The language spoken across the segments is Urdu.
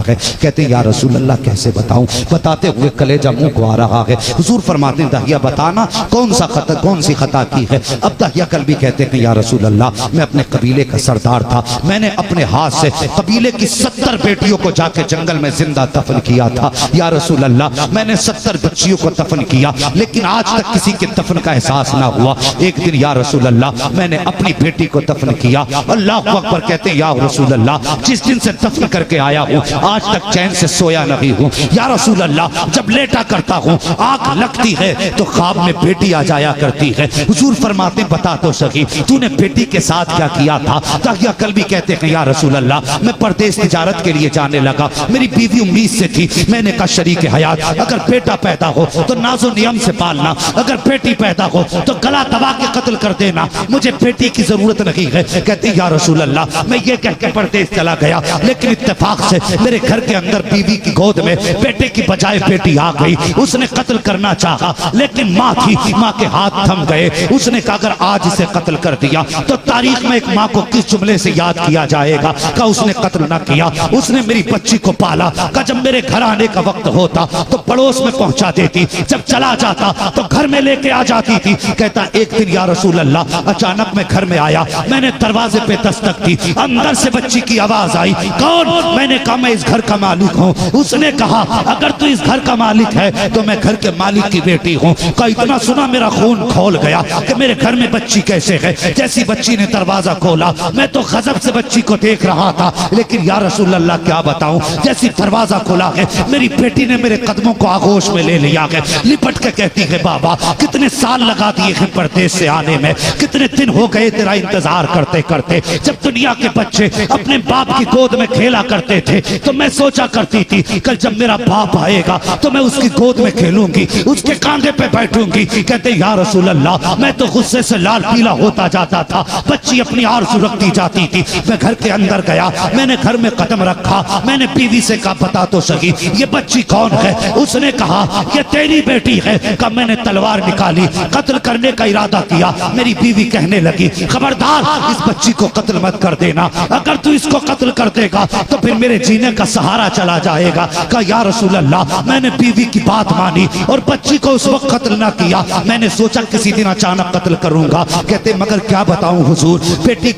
ہے۔ کہتے ہیں یا رسول اللہ کیسے بتاؤں؟ بتاتے ہوئے کلیجہ منہ کو آ رہا ہے۔ حضور فرماتے ہیں داہیہ بتانا کون سی خطا کی ہے؟ اب داہیہ کلبی کہتے ہیں یا رسول اللہ میں اپنے قبیلے کا سردار تھا، میں نے اپنے ہاتھ سے قبیلے کی 70 بیٹیوں کو جا کے جنگل میں زندہ دفن کیا تھا۔ یا رسول اللہ میں نے 70 بچیوں کو دفن کیا، لیکن آج تک کسی کے دفن کا احساس نہ ہوا۔ ایک دن یا رسول اللہ میں نے اپنی بیٹی کو دفن کیا۔ اللہ اکبر کہتے ہیں یا رسول اللہ جس دن سے دفن کر کے آیا ہوں آج تک چین سے سویا نہیں ہوں۔ یا رسول اللہ جب لیٹا کرتا ہوں آنکھ لگتی ہے تو خواب میں بیٹی آ جایا کرتی ہے۔ حضور فرماتے ہیں بتا تو سکی تو نے بیٹی کے ساتھ کیا کیا تھا؟ داہیہ کلبی کہتے ہیں یا رسول اللہ میں پردیس تجارت کے لیے جانے لگا، میری بیوی امید سے تھی، میں نے کہا شریک حیات اگر بیٹا پیدا ہو تو ناز و نیم سے پالنا، اگر بیٹی پیدا ہو تو گلا دبا کے قتل کر دینا، مجھے بیٹی کی ضرورت نہیں ہے۔ کہتے ہیں یا رسول اللہ میں یہ کہہ کے پردیس چلا گیا، لیکن اتفاق سے میرے گھر کے اندر بیوی کی گود میں بیٹے کی بجائے بیٹی آ گئی۔ اس نے قتل کرنا چاہا لیکن ماں تھی، ماں کے ہاتھ تھم گئے۔ اس نے کہا اگر آج اسے قتل کر دیا تو تاریخ میں ایک ماں کو کس جملے سے یاد کیا جائے گا؟ کہا اس نے قتل نہ کیا، اس نے میری بچی کو پالا۔ کہا جب میرے گھر آنے کا وقت ہوتا تو پڑوس میں پہنچا دیتی، جب چلا جاتا تو گھر میں لے کے آ جاتی تھی۔ کہتا ایک دن یا رسول اللہ اچانک میں گھر میں آیا، میں نے دروازے پہ دستک دی، اندر سے بچی کی آواز آئی، کون؟ میں نے کہا میں اس گھر کا مالک ہوں۔ اس نے کہا اگر تو اس گھر کا مالک ہے تو میں گھر کے مالک کی بیٹی ہوں۔ کہا اتنا سنا میرا خون کھول گیا کہ میرے گھر میں بچی کیسے ہے؟ جیسی بچی نے دروازہ کھولا میں تو غضب سے بچی کو دیکھ رہا تھا، لیکن یا رسول اللہ کیا بتاؤں جیسی دروازہ کھولا ہے میری بیٹی نے میرے قدموں کو آغوش میں لے لیا ہے، لپٹ کے کہتی ہے بابا کتنے سال لگا دیے ہیں پردیس سے آنے میں، کتنے دن ہو گئے تیرا انتظار کرتے کرتے۔ جب دنیا کے بچے اپنے باپ کی گود میں کھیلا کرتے تھے تو میں سوچا کرتی تھی کل جب میرا باپ آئے گا تو میں اس کی گود میں کھیلوں گی، اس کے کاندھے پہ بیٹھوں گی۔ کہتے یا رسول اللہ میں تو غصے سے لال پیلا ہوتا جاتا تھا، بچی اپنی آرزو رکھتی جاتی تھی۔ میں گھر کے اندر گیا، میں نے گھر میں قدم رکھا، میں نے بیوی سے کہا بتا تو سکی یہ بچی کون ہے؟ اس نے کہا یہ تیری بیٹی ہے۔ کہا میں نے تلوار نکالی، قتل کرنے کا ارادہ کیا۔ میری بیوی کہنے لگی خبردار اس بچی کو قتل مت کر دینا، اگر تو اس کو قتل کر دے گا تو پھر میرے جینے کا سہارا چلا جائے گا۔ کہا یا رسول اللہ میں نے بیوی کی بات مانی اور بچی کو اس وقت قتل نہ کیا، میں نے سوچا کسی دن اچانک قتل کروں گا۔ کہتے مگر کیا بتاؤں حضور بیٹی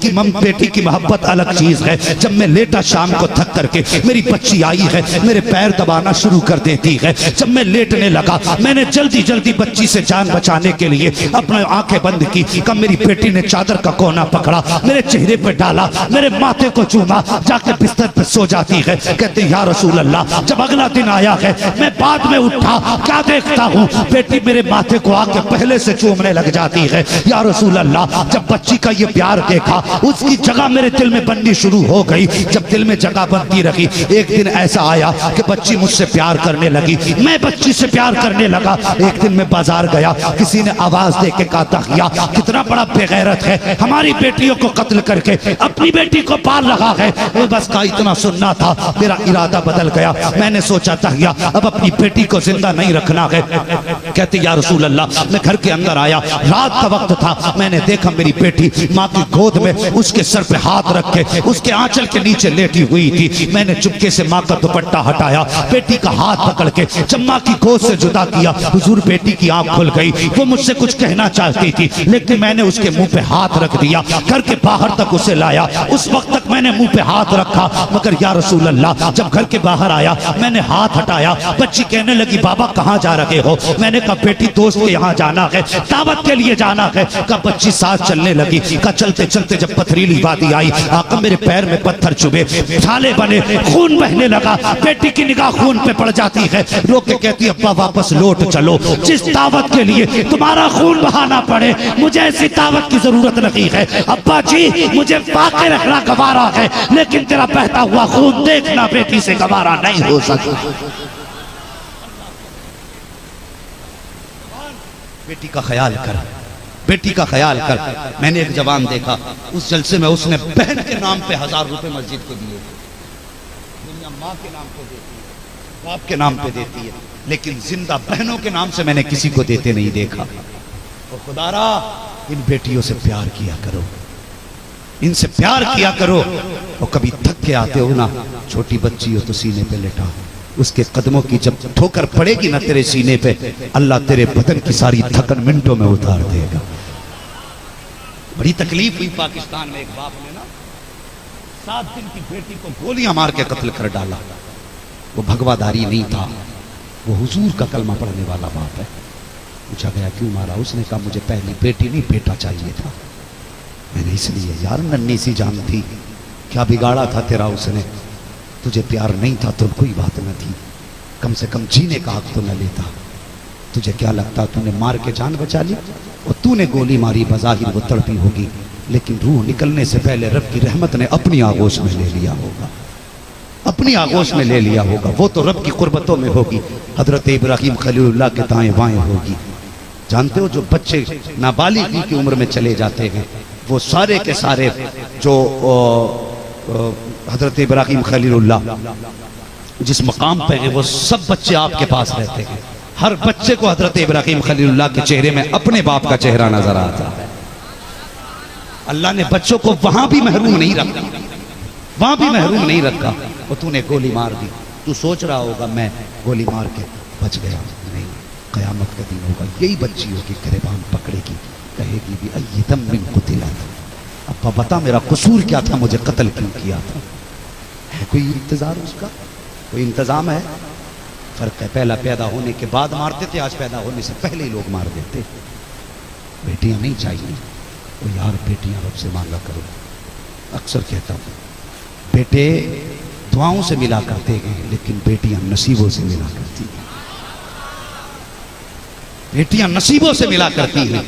کی محبت الگ چیز ہے۔ جب میں لیٹا شام کو تھک کر کے میری بچی آئی ہے، میرے پیر دبانا شروع کر دیتی ہے۔ جب میں لیٹنے لگا میں نے جلدی جلدی بچی سے جان بچانے کے لیے اپنے آنکھیں بند کی۔ کہا میری بیٹی نے چادر کا کونا پکڑا، میرے چہرے پہ ڈالا، میرے ماتھے کو چوما، جا کے بستر پہ سو جاتی ہے۔ کہتے یا رسول اللہ جب اگلا دن آیا ہے میں بعد میں اٹھا، کیا دیکھتا ہوں بیٹی میرے ماتھے کو آ کے پہلے سے چومنے لگ جاتی ہے۔ یا رسول اللہ جب بچی کا یہ پیار دیکھا اس کی جگہ میرے دل میں بننی شروع ہو گئی۔ جب دل میں جگہ بنتی رہی ایک دن ایسا آیا کہ بچی مجھ سے پیار کرنے لگی، میں بچی سے پیار کرنے لگا۔ ایک دن میں بازار گیا، کسی نے آواز دے کے کہا داہیہ کتنا بڑا بے غیرت ہے، ہماری بیٹیوں کو قتل کر کے اپنی بیٹی کو پال رہا ہے۔ بس کہا اتنا سننا تھا، میرا ارادہ بدل گیا، میں نے سوچا داہیہ اب اپنی بیٹی کو زندہ نہیں رکھنا ہے۔ کہتے یا رسول اللہ میں گھر کے اندر آیا، رات کا وقت تھا، میں نے دیکھا میری بیٹی ماں کی گود میں اس کے سر پہ ہاتھ رکھ کے اس کے آنچل کے نیچے لیٹی ہوئی تھی۔ میں نے چپکے سے ماں کا دوپٹہ ہٹایا، بیٹی کا ہاتھ پکڑ کے جب ماں کی گود سے جدا کیا حضور بیٹی کی آنکھ کھل گئی۔ وہ مجھ سے کچھ کہنا چاہتی تھی لیکن میں نے اس کے منہ پہ ہاتھ رکھ دیا، گھر کے باہر تک اسے لایا۔ اس وقت تک میں نے منہ پہ ہاتھ رکھا، مگر یا رسول اللہ جب گھر کے باہر آیا میں نے ہاتھ ہٹایا، بچی کہنے لگی بابا کہاں جا رہے ہو؟ میں نے کہا بیٹی دوست کے یہاں جانا ہے، دعوت کے لیے جانا ہے۔ کہا بچی ساتھ چلنے لگی۔ کہا چلتے چلتے جب پتھریلی وادی آئی آقا میرے پیر میں پتھر چبھے، چھالے بنے، خون بہنے لگا۔ بیٹی کی نگاہ خون پہ پڑ جاتی ہے، رو کے کہتی ابا واپس لوٹ چلو، جس دعوت کے لیے تمہارا خون بہانا پڑے مجھے ایسی دعوت کی ضرورت نہیں ہے۔ ابا جی مجھے واقع رکھنا گوارا ہے لیکن تیرا بہتا ہوا خون دیکھنا بیٹی سے گوارا نہیں ہو سکتا۔ بیٹی کا خیال کر، بیٹی کا خیال کر۔ میں نے ایک جوان دیکھا اس جلسے میں اس نے بہن کے نام پہ 1000 روپے مسجد کو دیے، دنیا ماں کے نام پہ دیتی ہے، باپ کے نام پہ دیتی ہے، لیکن زندہ بہنوں کے نام سے میں نے کسی کو دیتے نہیں دیکھا۔ اور خدا را ان بیٹیوں سے پیار کیا کرو، ان سے پیار کیا کرو. اور کبھی تھک کے آتے ہو نا, چھوٹی بچی ہو تو سینے پہ لٹا, اس کے قدموں کی جب ٹھوکر پڑے گی نا تیرے سینے پہ, اللہ تیرے بدن کی ساری تھکن منٹوں میں اتار دے گا. بڑی تکلیف ہوئی پاکستان میں, ایک باپ نے نا 7 دن کی بیٹی کو گولیاں مار کے قتل کر ڈالا. وہ بھگواداری نہیں تھا, وہ حضور کا کلمہ پڑھنے والا باپ ہے. پوچھا گیا کیوں مارا؟ اس نے کہا مجھے پہلی بیٹی نہیں بیٹا چاہیے تھا. میں نے اس لیے, یار ننھی سی جان تھی, کیا بگاڑا تھا تیرا اس نے؟ تجھے پیار نہیں تھا تو کوئی بات نہ تھی, کم سے کم جینے کا حق تو نہ لیتا. تجھے کیا لگتا تو نے مار کے جان بچا لی؟ اور تو نے گولی ماری, بظاہر وہ تڑپی ہوگی, لیکن روح نکلنے سے پہلے رب کی رحمت نے اپنی آغوش میں لے لیا ہوگا, اپنی آغوش میں لے لیا ہوگا. وہ تو رب کی قربتوں میں ہوگی, حضرت ابراہیم خلیل اللہ کے دائیں بائیں ہوگی. جانتے ہو جو بچے نابالغی کی عمر میں چلے جاتے ہیں, وہ سارے کے سارے جو حضرت ابراہیم خلیل اللہ جس مقام پہ ہیں, وہ سب بچے آپ کے پاس رہتے ہیں. ہر بچے کو حضرت ابراہیم خلیل اللہ کے چہرے میں اپنے باپ کا چہرہ نظر آتا ہے. اللہ نے بچوں کو وہاں بھی محروم نہیں رکھا, وہاں بھی محروم نہیں رکھا. اور تو نے گولی مار دی, تو سوچ رہا ہوگا میں گولی مار کے بچ گیا. نہیں, قیامت کا دن ہوگا, یہی بچی ہوگی گریبان پکڑے گی, کہے گی بھی ایتم من قتلت, ابا بتا میرا قصور کیا تھا, مجھے قتل کیوں کیا تھا؟ ہے کوئی انتظار اس کا؟ کوئی انتظام ہے؟ فرق ہے, پہلا پیدا ہونے کے بعد مارتے تھے, آج پیدا ہونے سے پہلے ہی لوگ مار دیتے. بیٹیاں نہیں چاہیے, وہ یار بیٹیاں رب سے مانگا کرو. اکثر کہتا ہوں بیٹے دعاؤں سے ملا کرتے ہیں, لیکن بیٹیاں نصیبوں سے ملا کرتی ہیں. بیٹیاں نصیبوں سے ملا کرتی ہیں.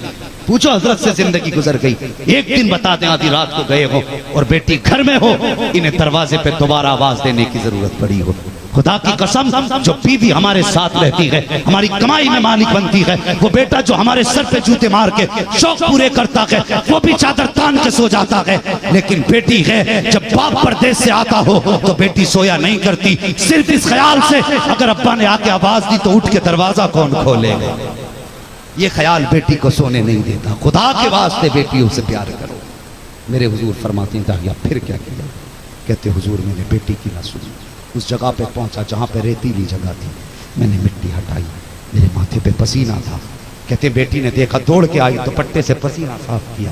پوچھو حضرت سے زندگی گزر گئی, ایک دن بتا دیں آدھی رات کو گئے ہو اور بیٹی گھر میں ہو, انہیں دروازے پہ دوبارہ آواز دینے کی ضرورت پڑی ہو. خدا کی قسم, جو بیوی ہمارے ساتھ رہتی ہے, ہماری کمائی میں مالک بنتی ہے, وہ بیٹا جو ہمارے سر پہ جوتے مار کے شوق پورے کرتا ہے, وہ بھی چادر تان کے سو جاتا ہے. لیکن بیٹی ہے, جب باپ پردیس سے آتا ہو تو بیٹی سویا نہیں کرتی, صرف اس خیال سے اگر ابا نے آ کے آواز دی تو اٹھ کے دروازہ کون کھولے گا. یہ خیال بیٹی کو سونے نہیں دیتا. خدا کے واسطے بیٹیوں سے پیار کرو. میرے حضور فرماتے ہیں داہیہ پھر کیا کیا؟ کہتے حضور میں نے بیٹی کی نہ سنی, اس جگہ پہ پہنچا جہاں پہ ریتیلی جگہ تھی, میں نے مٹی ہٹائی, میرے ماتھے پہ پسینہ تھا. کہتے بیٹی نے دیکھا, دوڑ کے آئی تو پٹے سے پسینہ صاف کیا.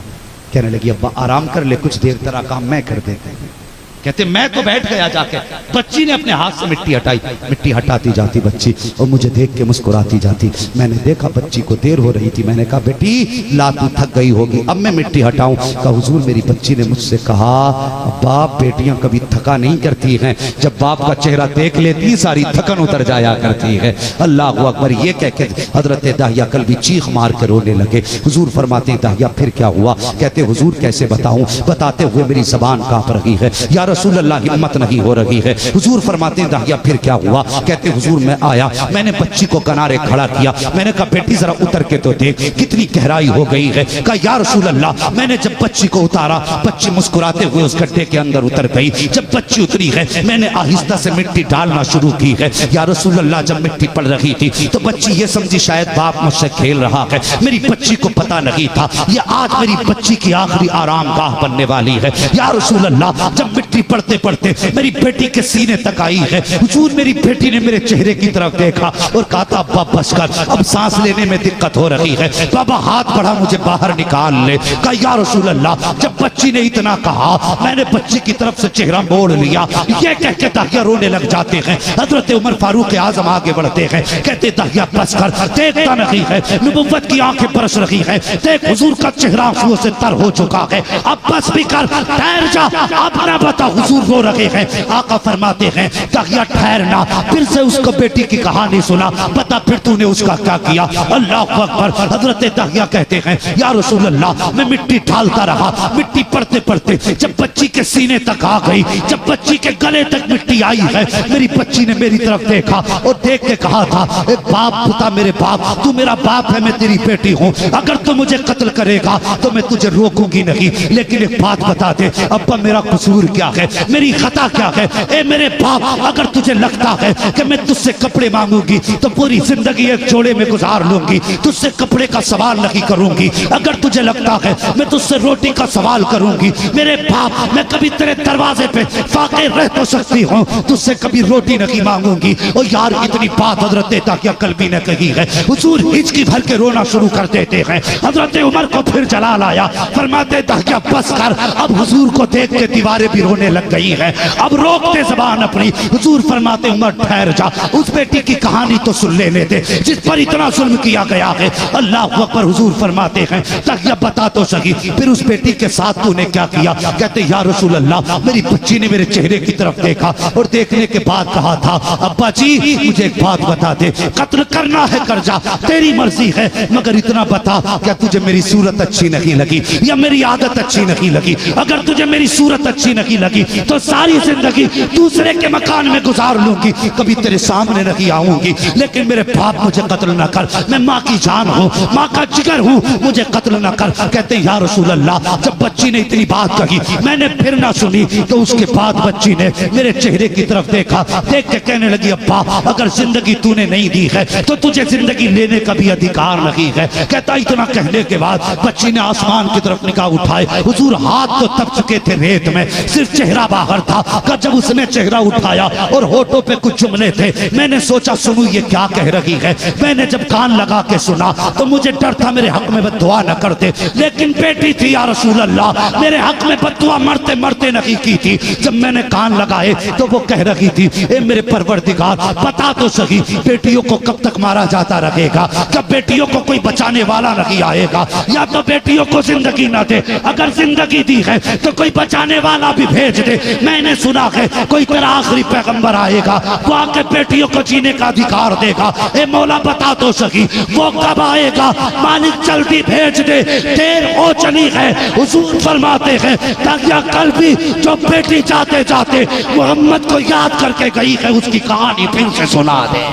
کہنے لگی ابا آرام کر لے, کچھ دیر تیرا کام میں کر دیتے ہیں. کہتے میں تو بیٹھ گیا جا کے. بچی نے اپنے ہاتھ سے مٹی ہٹائی, مٹی ہٹاتی جاتی بچی, اور مجھے دیکھ کے مسکراتی جاتی. میں نے دیکھا بچی کو دیر ہو رہی تھی, میں نے کہا بیٹی لا تو تھک گئی ہوگی, اب میں مٹی ہٹاؤں. کہا حضور میری بچی نے مجھ سے کہا باپ بیٹیاں کبھی تھکا نہیں کرتی ہیں, جب باپ کا چہرہ دیکھ لیتی ساری تھکن اتر جایا کرتی ہے. اللہ اکبر. یہ کہہ کے حضرت داہیہ کلبی چیخ مار کے رونے لگے. حضور فرماتے ہیں داہیہ پھر کیا ہوا؟ کہتے حضور کیسے بتاؤں, بتاتے ہوئے میری زبان کانپ رہی ہے, یا رسول اللہ ہمت نہیں ہو رہی ہے. حضور فرماتے ہیں داہیہ پھر کیا ہوا؟ کہتے حضور میں آیا, میں نے بچی کو کنارے کھڑا کیا, میں نے کہا بیٹی ذرا اتر کے تو دیکھ کتنی گہرائی ہو گئی ہے. کہا یا رسول اللہ, میں نے جب بچی کو اتارا, بچی مسکراتے ہوئے اس گڈھے کے اندر اتر گئی. جب بچی اتری ہے, میں نے آہستہ سے مٹی ڈالنا شروع کی ہے. یا رسول اللہ, جب مٹی پڑ رہی تھی تو بچی یہ سمجھی شاید باپ مجھ سے کھیل رہا ہے. میری بچی کو پتہ نہیں تھا یہ آج میری بچی کی آخری آرام گاہ بننے والی ہے. یا رسول اللہ, جب مٹی پڑتے پڑتے میری بیٹی کے سینے تک آئی ہے, حضور میری بیٹی نے میرے چہرے کی طرف دیکھا اور کہا تھا ابا بس کر, اب سانس لینے میں دقت ہو رہی ہے, بابا ہاتھ بڑھا مجھے باہر نکال لے. کہا یا رسول اللہ, جب بچی نے اتنا کہا میں نے بچی کی طرف سے چہرہ موڑ لیا. یہ کہہ کے داہیہ رونے لگ جاتے ہیں. حضرت عمر فاروق اعظم آگے بڑھتے ہیں, کہتے داہیہ بس کر, دیکھتا نہیں ہے, نبوت کی آنکھیں برس رہی ہے, دیکھ حضور کا چہرہ آنسوؤں سے تر ہو چکا ہے, اب بس بھی کر, ٹھہر جا, اب نہ بتا. حضور رو رہے ہیں. آقا فرماتے ہیں داہیہ ٹھہرنا, پھر سے اس کو بیٹی کی کہانی سنا, بتا پھر تو نے اس کا کیا کیا. اللہ اکبر. حضرت داہیہ کہتے ہیں یا رسول اللہ, میں مٹی ڈالتا رہا, مٹی پڑتے پڑتے جب بچی کے سینے تک آ گئی, جب بچی کے گلے تک مٹی آئی ہے, میری بچی نے میری طرف دیکھا اور دیکھ کے کہا تھا باپ بتا میرے باپ, تو میرا باپ ہے, میں تیری بیٹی ہوں, اگر تو مجھے قتل کرے گا تو میں تجھے روکوں گی نہیں, لیکن ایک بات بتا دے ابا میرا قصور کیا ہے, میری خطا کیا ہے. اے میرے باپ, اگر تجھے لگتا ہے کہ میں تجھ سے کپڑے مانگوں گی تو پوری زندگی ایک جوڑے میں گزار لوں گی, تجھ سے کپڑے کا سوال نہیں کروں گی. اگر تجھے لگتا ہے میں تجھ سے روٹی کا سوال کروں گی, میرے باپ میں کبھی تیرے دروازے پہ فاقے رہ تو سکتی ہوں, تجھ سے کبھی روٹی نہیں مانگوں گی. اور یار اتنی بات حضرت داہیہ کلبی نے کہی ہے, حضور ہچکی بھر کے رونا شروع کر دیتے ہیں. حضرت عمر کو پھر جلال آیا, فرماتے داہیہ بس کر. اب حضور کو دیکھ کے دیواریں بھی رونے لگ گئی ہیں, اب روکتے زبان اپنی. حضور فرماتے عمر ٹھہر جا, اس بیٹی کی کہانی تو سن لینے دے جس پر اتنا ظلم کیا گیا ہے. اللہ اکبر. حضور فرماتے ہیں داہیہ بتا تو سکی پھر اس بیٹی کے ساتھ تو نے کیا کیا. کہتے یا رسول اللہ میری بچی نے میرے چہرے کی طرف دیکھا اور دیکھنے کے بعد کہا تھا ابا جی مجھے ایک بات بتا دے, قتل کرنا ہے کر جا, تیری مرضی ہے, مگر اتنا بتا کیا تجھے میری صورت اچھی نہیں لگی یا میری عادت اچھی نہیں لگی. اگر تجھے میری صورت اچھی نہیں لگی تو ساری زندگی دوسرے کے مکان میں گزار لوں گی, کبھی تیرے سامنے نہیں آؤں گی. لیکن میرے باپ مجھے قتل نہ کر, میں ماں کی جان ہوں, ماں کا جگر ہوں, مجھے قتل نہ کر. کہتے ہیں یا رسول اللہ جب بچی نے اتنی بات کہی میں نے پھر نہ سنی تو اس کے بعد بچی نے میرے چہرے کی طرف دیکھا, دیکھ کے کہنے لگی ابا اگر زندگی تو نے نہیں دی ہے تو تجھے زندگی لینے کا بھی ادھیکار نہیں ہے. کہتا اتنا کہنے کے بعد بچی نے آسمان کی طرف نگاہ اٹھائے. حضور ہاتھ تو تب چکے تھے ریت میں, صرف چہرہ باہر تھا. کہ جب اس نے چہرہ اٹھایا اور ہونٹوں پہ کچھ جملے تھے, میں نے سوچا سنوں یہ کیا کہہ رہی ہے. میں نے جب کان لگا کے سنا تو مجھے ڈر تھا میرے حق میں بددعا نہ کرتے, لیکن بیٹی تھی یا رسول اللہ, میرے حق میں بددعا مرتے مرتے نہیں کی تھی. جب میں نے کان لگائے تو وہ کہہ رہی تھی اے میرے پروردگار بتا تو صحیح بیٹیوں کو کب تک مارا جاتا رہے گا, کب بیٹیوں کو کوئی بچانے والا نہیں آئے گا, یا تو بیٹیوں کو زندگی نہ دے, اگر زندگی دی ہے تو کوئی بچانے والا بھی بھیج دے. میں نے سنا ہے کوئی تیرا آخری پیغمبر آئے گا وہ آ کے بیٹیوں کو جینے کا ادھیکار دے گا. اے مولا بتا تو صحیح وہ کب آئے گا, مالک جلدی بھیج دے, دیر ہو چلی ہے. حضور فرماتے ہیں داہیہ کلبی جو بیٹی جاتے جاتے محمد کو یاد کر کے گئی ہے اس کی کہانی پھر سے سنا دے.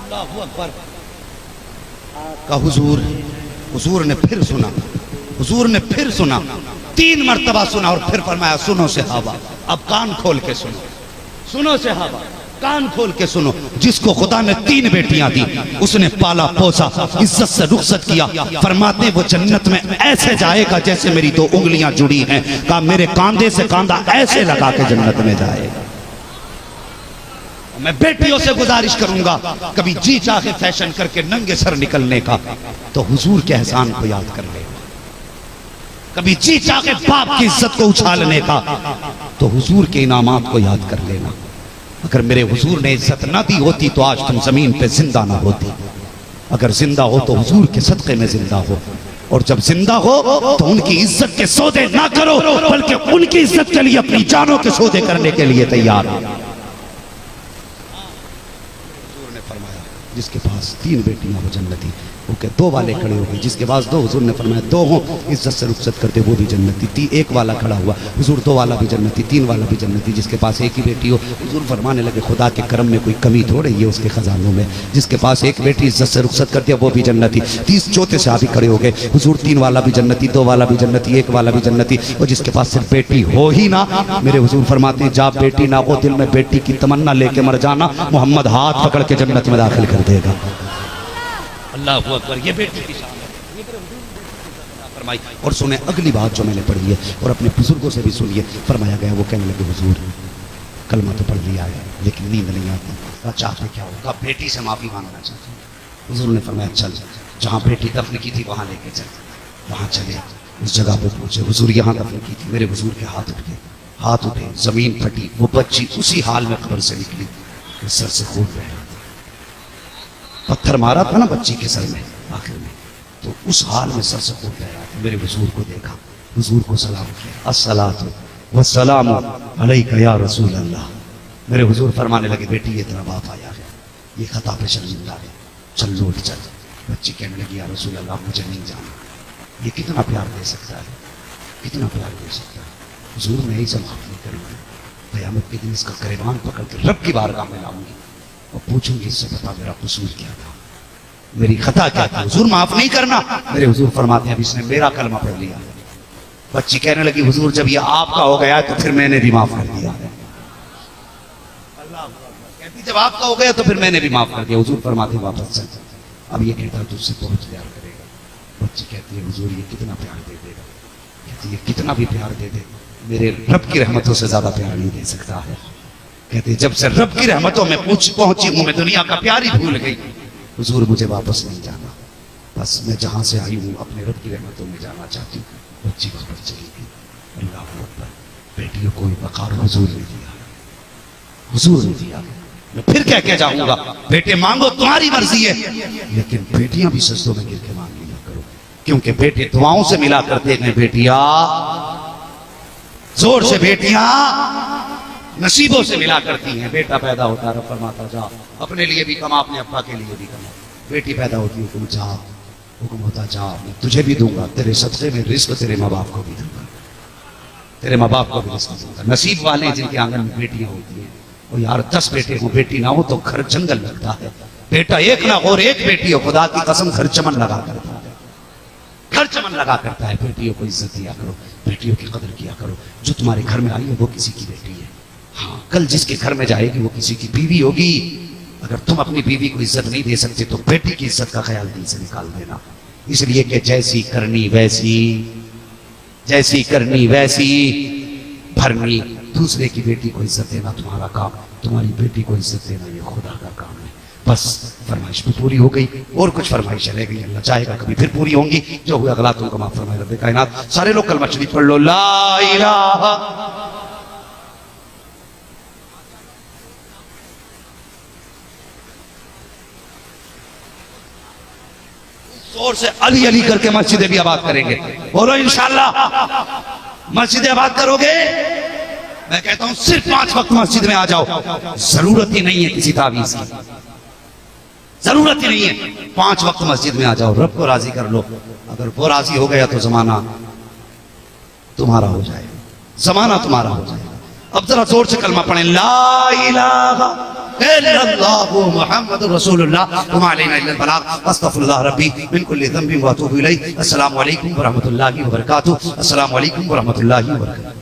اللہ اکبر. کا حضور نے پھر سنا, حضور نے پھر سنا, 3 مرتبہ سنا اور پھر فرمایا سنو صحابہ اب کان کھول کے سنو, سنو صحابہ کان کھول کے سنو. جس کو خدا نے 3 بیٹیاں دی اس نے پالا پوسا عزت سے رخصت کیا. فرماتے ہیں وہ جنت میں ایسے جائے گا جیسے میری 2 انگلیاں جڑی ہیں. کہا میرے کاندھے سے کاندھا ایسے لگا کے جنت میں جائے گا. میں بیٹیوں سے گزارش کروں گا کبھی جی چاہے فیشن کر کے ننگے سر نکلنے کا تو حضور کے احسان کو یاد کر لے, کبھی جی چاہے باپ کی عزت کو اچھالنے کا تو حضور کے انعامات کو یاد کر لینا. اگر میرے حضور نے عزت نہ دی ہوتی تو آج تم زمین پہ زندہ نہ ہوتی. اگر زندہ ہو تو حضور کے صدقے میں زندہ ہو, اور جب زندہ ہو تو ان کی عزت کے سودے نہ کرو بلکہ ان کی عزت کے لیے اپنی جانوں کے سودے کرنے کے لیے تیار ہو. جس کے پاس 3 بیٹیاں ہو جنتی وہ کہ 2 والے کھڑے ہو گئے, جس کے پاس 2 حضور نے فرمایا 2 ہوں عزت سے رخصت کرتے وہ بھی جنتی. 1 والا کھڑا ہوا حضور 2 والا بھی جنتی, 3 والا بھی جنتی. جس کے پاس 1 ہی بیٹی ہو حضور فرمانے لگے خدا کے کرم میں کوئی کمی تھوڑی ہے اس کے خزانوں میں. جس کے پاس 1 بیٹی عزت سے رخصت کر دیا وہ بھی جنتی. 30 چوتھے صحابی کھڑے ہو گئے حضور 3 والا بھی جنتی, 2 والا بھی جنتی, 1 والا بھی جنتی. اور جس کے پاس صرف بیٹی ہو ہی نہ, میرے حضور فرماتے ہیں جا بیٹی نہ ہو دل میں بیٹی کی تمنا لے کے مر جانا, محمد ہاتھ پکڑ کے جنت میں داخل کر دے گا. اللہ اکبر. یہ بیٹی کی شان ہے فرمائی. اور سنیں اگلی بات جو میں نے پڑھی ہے اور اپنے بزرگوں سے بھی سنیے. فرمایا گیا وہ کہنے لگے حضور کلمہ تو پڑھ لیا ہے لیکن نیند نہیں آتی, چاہتے کیا ہوگا بیٹی سے معافی مانگنا چاہتے. حضور نے فرمایا چل جہاں بیٹی دفن کی تھی وہاں لے کے چل. وہاں چلے, اس جگہ پہ پہنچے. حضور یہاں دفن کی تھی. میرے حضور کے ہاتھ اٹھ گئے, ہاتھ اٹھے, زمین پھٹی, وہ بچی اسی حال میں قبر سے نکلی, سر سے خون بہ رہا تھا. پتھر مارا تھا نا بچی کے سر میں آخر میں, تو اس حال میں سر سے خون بہ رہا تھا. میرے حضور کو دیکھا, حضور کو سلام کیا, الصلاۃ والسلام علیک یا رسول اللہ. میرے حضور فرمانے لگے بیٹی یہ تیرا باپ آیا ہے, یہ خطا پہ شرمندہ ہے, چل لوٹ چل. بچی کہنے لگی یا رسول اللہ مجھے نہیں جانا. یہ کتنا پیار دے سکتا ہے, کتنا پیار دے سکتا ہے. حضور میں ہی سے معاف نہیں کروں گی, قیامت کے دن اس کا گریبان پکڑ کے رب کی بارگاہ میں لاؤں گی اور پوچھوں گی اس سے بتا میرا قصور کیا تھا, میری خطا کیا تھی, حضور معاف نہیں کرنا. میرے حضور فرماتے ہیں اب اس نے میرا کلمہ پڑھ لیا. بچی کہنے لگی حضور جب یہ آپ کا ہو گیا تو پھر میں نے بھی معاف کر دیا. کہتی جب آپ کا ہو گیا تو پھر میں نے بھی معاف کر دیا. حضور فرماتے ہیں واپس چل, اب یہ کہتا تجھ سے بہت پیار کرے گا. بچی کہتی ہے حضور یہ کتنا پیار دے دے گا. کہتی ہے کتنا بھی پیار دے دے میرے رب کی رحمتوں سے زیادہ پیار نہیں دے سکتا ہے. کہتے جب سے رب کی رحمتوں میں پہنچی ہوں میں دنیا کا پیار ہی بھول گئی. حضور مجھے واپس نہیں جانا, بس میں جہاں سے آئی ہوں اپنے رب کی رحمتوں میں جانا چاہتی ہوں. بچی واپس چلی گئی. اللہ اکبر, بیٹیوں کو وقار حضور نے دیا, حضور نے دیا. میں پھر کہہ کے جاؤں گا بیٹے مانگو تمہاری مرضی ہے, لیکن بیٹیاں بھی سجدوں میں گر کے مانگ لیا کرو, کیونکہ بیٹے دعاؤں سے ملا کرتے ہیں. بیٹیاں زور سے, بیٹیاں نصیبوں سے ملا کرتی ہیں. بیٹا پیدا ہوتا رب فرماتا جا اپنے لیے بھی کما, اپنے ابا کے لیے بھی کما. بیٹی پیدا ہوتی حکم جا, حکم ہوتا جا میں تجھے بھی دوں گا, تیرے صدقے میں رزق تیرے ماں باپ کو بھی دوں گا, تیرے ماں باپ کو بھی رزق دوں گا. نصیب والے جن کے آنگن میں بیٹیاں ہوتی ہیں وہ یار 10 بیٹے ہوں بیٹی نہ ہو تو گھر جنگل لگتا ہے. بیٹا ایک نہ اور ایک بیٹی ہو خدا کی قسم گھر چمن لگا کرتا ہے, گھر چمن لگا کرتا ہے. بیٹیوں کو عزت دیا کرو, بیٹیوں کی قدر کیا کرو. جو تمہارے گھر میں آئی ہے وہ کسی کی بیٹی ہے. ہاں کل جس کے گھر میں جائے گی وہ کسی کی بیوی ہوگی. اگر تم اپنی بیوی کو عزت نہیں دے سکتے تو بیٹی کی عزت کا خیال دل سے نکال دینا. اس لیے کہ جیسی کرنی ویسی, جیسی کرنی ویسی بھرنی. دوسرے کی بیٹی کو عزت دینا تمہارا کام, تمہاری بیٹی کو عزت دینا یہ خدا کا کام ہے. بس فرمائش بھی پوری ہو گئی اور کچھ فرمائش رہ گئی, اللہ چاہے گا کبھی پھر پوری ہوں گی. جو ہوئے غلطوں کا معاف فرمائے رب کائنات. سارے لوگ کلمہ شریف پڑھ لو, لا الہ. زور سے علی علی کر کے مسجدیں بھی آباد کریں گے. بولو انشاءاللہ مسجدیں آباد کرو گے. میں کہتا ہوں صرف 5 وقت مسجد میں آ جاؤ, ضرورت ہی نہیں ہے کسی تعویذ کی, ضرورت ہی نہیں ہے. 5 وقت مسجد میں آ جاؤ, رب کو راضی کر لو. اگر وہ راضی ہو گیا تو زمانہ تمہارا ہو جائے گا, زمانہ تمہارا ہو جائے گا. اب ذرا زور سے کلمہ پڑھیں, لا الہ الا اللہ محمد رسول اللہ وما علینا الا البلاغ استغفر اللہ ربی من کل ذنب واتوب الیہ. السلام علیکم ورحمۃ اللہ وبرکاتہ. السلام علیکم ورحمۃ اللہ وبرکاتہ.